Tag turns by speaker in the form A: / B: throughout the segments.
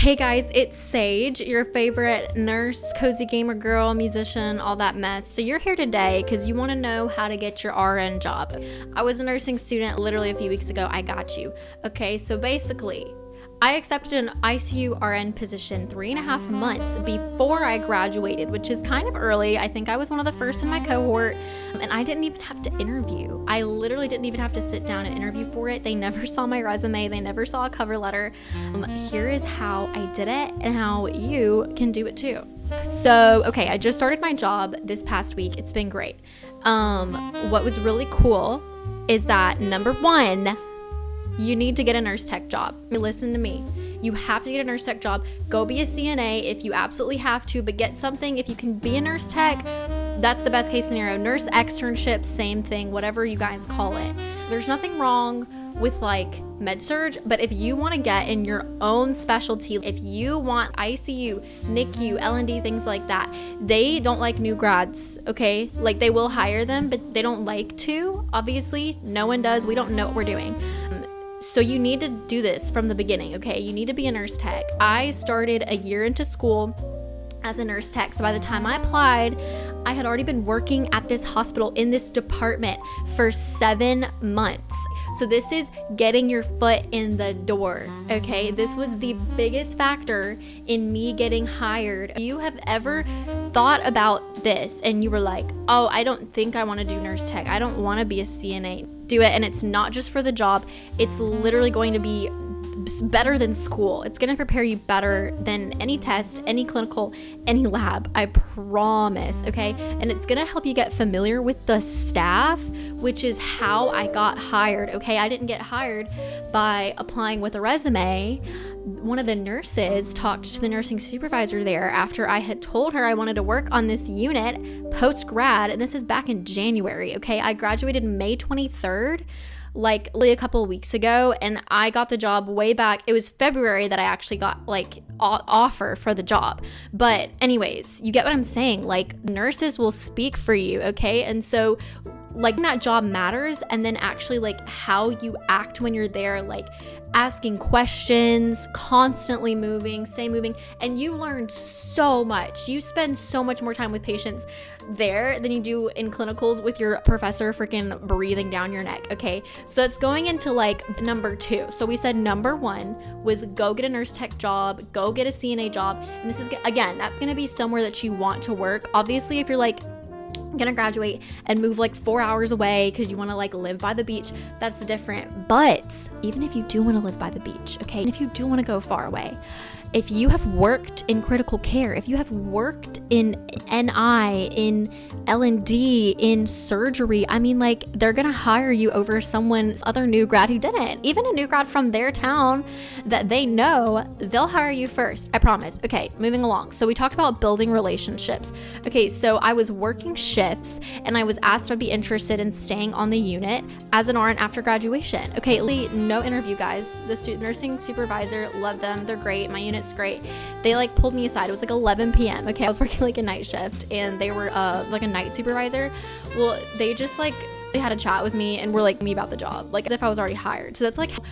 A: Hey guys, it's Sage, your favorite nurse, cozy gamer girl, musician, all that mess. So you're here today because you want to know how to get your RN job. I was a nursing student literally a few weeks ago. I got you. Okay, so basically, I accepted an ICU RN position 3.5 months before I graduated, which is kind of early. I think I was one of the first in my cohort, and I didn't even have to interview. I literally didn't even have to sit down and interview for it. They never saw my resume. They never saw a cover letter. Here is how I did it and how you can do it too. So, okay, I just started my job this past week. It's been great. What was really cool is that number one, you need to get a nurse tech job. Listen to me. You have to get a nurse tech job. Go be a CNA if you absolutely have to, but get something. If you can be a nurse tech, that's the best case scenario. Nurse externship, same thing, whatever you guys call it. There's nothing wrong with like med-surg, but if you want to get in your own specialty, if you want ICU, NICU, L&D, things like that, they don't like new grads, okay? Like they will hire them, but they don't like to, obviously. No one does. We don't know what we're doing. So you need to do this from the beginning, okay? You need to be a nurse tech. I started a year into school as a nurse tech. So by the time I applied, I had already been working at this hospital in this department for 7 months. So this is getting your foot in the door, okay? This was the biggest factor in me getting hired. If you have ever thought about this and you were like, oh, I don't think I want to do nurse tech. I don't want to be a CNA. Do it. And it's not just for the job. It's literally going to be better than school. It's going to prepare you better than any test, any clinical, any lab. I promise. Okay. And it's going to help you get familiar with the staff, which is how I got hired. Okay. I didn't get hired by applying with a resume. One of the nurses talked to the nursing supervisor there after I had told her I wanted to work on this unit post-grad, and this is back in January, okay? I graduated May 23rd, like a couple of weeks ago, and I got the job way back. It was February that I actually got like offer for the job. But anyways, you get what I'm saying? Like nurses will speak for you, okay? And so like that job matters, and then actually like how you act when you're there, like asking questions, constantly moving, stay moving, and you learn so much. You spend so much more time with patients there than you do in clinicals with your professor freaking breathing down your neck, okay? So that's going into like number 2. So we said number 1 was go get a nurse tech job, go get a CNA job, and this is, again, that's gonna be somewhere that you want to work. Obviously, if you're like gonna graduate and move like 4 hours away because you want to like live by the beach, that's different. But even if you do want to live by the beach, okay, and if you do want to go far away, if you have worked in critical care, if you have worked in NI, in L&D, in surgery, I mean, like, they're gonna hire you over someone's other new grad who didn't. Even a new grad from their town that they know, they'll hire you first, I promise. Okay, moving along. So we talked about building relationships. Okay, so I was working shifts and I was asked if I'd be interested in staying on the unit as an RN after graduation. Okay, no interview, guys. The nursing supervisor, love them, they're great. My unit's great. They like pulled me aside. It was like 11 p.m. Okay, I was working like a night shift and they were like a night supervisor. Well, they just like, they had a chat with me and were like me about the job, like as if I was already hired. So that's like how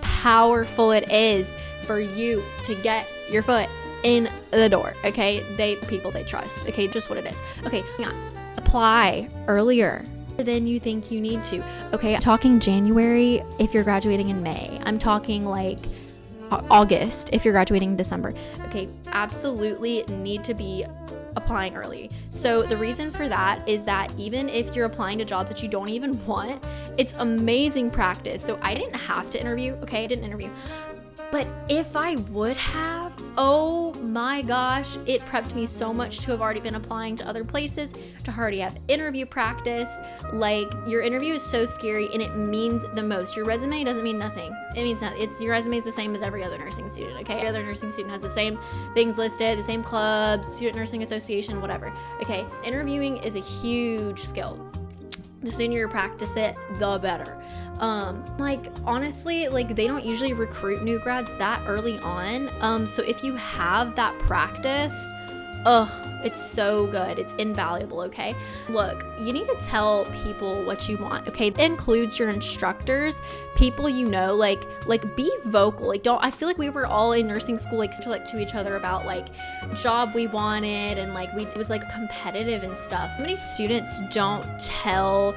A: powerful it is for you to get your foot in the door. Okay, people they trust. Okay, just what it is. Okay, apply earlier than you think you need to. Okay, I'm talking January if you're graduating in May. I'm talking like August if you're graduating in December. Okay, absolutely need to be applying early. So the reason for that is that even if you're applying to jobs that you don't even want, it's amazing practice. So I didn't have to interview. Okay, I didn't interview. But if I would have, oh my gosh, it prepped me so much to have already been applying to other places, to already have interview practice. Like, your interview is so scary and it means the most. Your resume doesn't mean nothing. It means nothing. Your resume is the same as every other nursing student, okay? Every other nursing student has the same things listed, the same clubs, student nursing association, whatever, okay? Interviewing is a huge skill. The sooner you practice it, the better. Like, honestly, like, they don't usually recruit new grads that early on. So if you have that practice, It's so good. It's invaluable, okay? Look, you need to tell people what you want, okay? That includes your instructors, people you know, like be vocal. Like, don't, I feel like we were all in nursing school, like to each other about like job we wanted, and like it was like competitive and stuff. Many students don't tell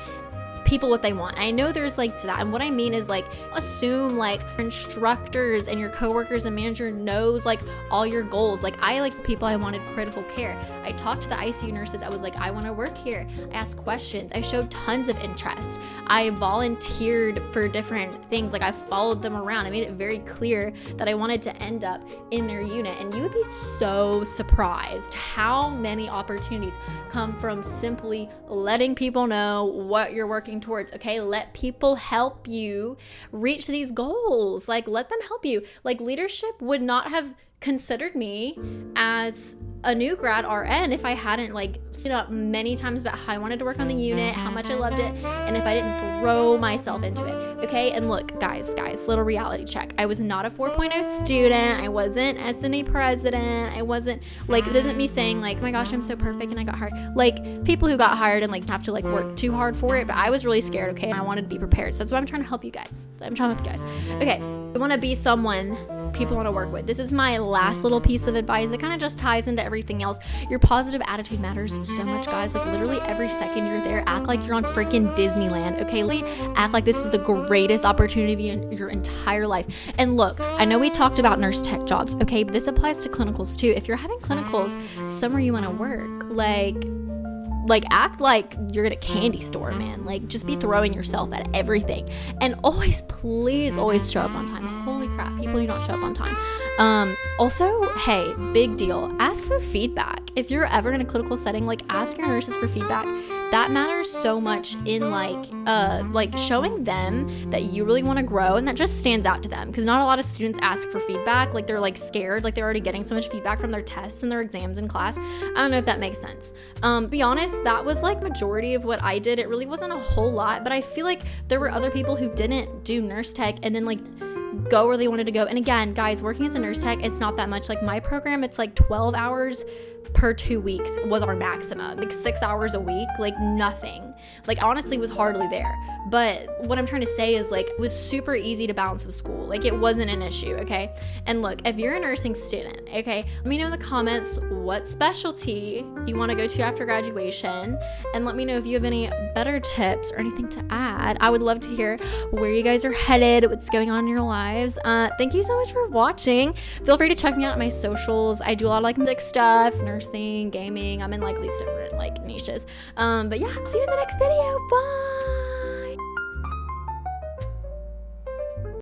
A: people what they want. I know there's like to that, and what I mean is like assume like your instructors and your coworkers and manager knows like all your goals. Like I like people, I wanted critical care. I talked to the ICU nurses. I was like, I want to work here. I asked questions. I showed tons of interest. I volunteered for different things. Like I followed them around. I made it very clear that I wanted to end up in their unit, and you would be so surprised how many opportunities come from simply letting people know what you're working towards. Okay, let people help you reach these goals. Like let them help you. Like leadership would not have considered me as a new grad RN if I hadn't like seen up many times about how I wanted to work on the unit, how much I loved it, and if I didn't throw myself into it. Okay, and look, guys, little reality check. I was not a 4.0 student. I wasn't SNA president. I wasn't like, this isn't me saying like, oh my gosh, I'm so perfect and I got hired. Like people who got hired and like have to like work too hard for it, but I was really scared, okay, and I wanted to be prepared. So that's why I'm trying to help you guys. Okay, I want to be someone people want to work with. This is my last little piece of advice. It kind of just ties into everything else. Your positive attitude matters so much, guys. Like literally every second you're there, act like you're on freaking Disneyland, okay? Act like this is the greatest opportunity in your entire life. And look, I know we talked about nurse tech jobs, okay? But this applies to clinicals too. If you're having clinicals somewhere you want to work, like act like you're at a candy store, man. Like just be throwing yourself at everything, and please always show up on time. Holy crap, people do not show up on time. Also, hey, big deal, ask for feedback. If you're ever in a clinical setting, like ask your nurses for feedback. That matters so much in like showing them that you really want to grow, and that just stands out to them, because not a lot of students ask for feedback. Like they're like scared, like they're already getting so much feedback from their tests and their exams in class. I don't know if that makes sense. Be honest, that was like majority of what I did. It really wasn't a whole lot, but I feel like there were other people who didn't do nurse tech and then like go where they wanted to go. And again, guys, working as a nurse tech, it's not that much. Like my program, it's like 12 hours per 2 weeks was our maximum. Like 6 hours a week, like nothing. Like honestly was hardly there. But what I'm trying to say is like it was super easy to balance with school. Like it wasn't an issue, okay? And look, if you're a nursing student, okay, let me know in the comments what specialty you want to go to after graduation, and let me know if you have any better tips or anything to add. I would love to hear where you guys are headed, what's going on in your lives. Thank you so much for watching. Feel free to check me out on my socials. I do a lot of like music stuff, nursing, gaming. I'm in like these different like niches. But yeah, see you in the next video. Bye.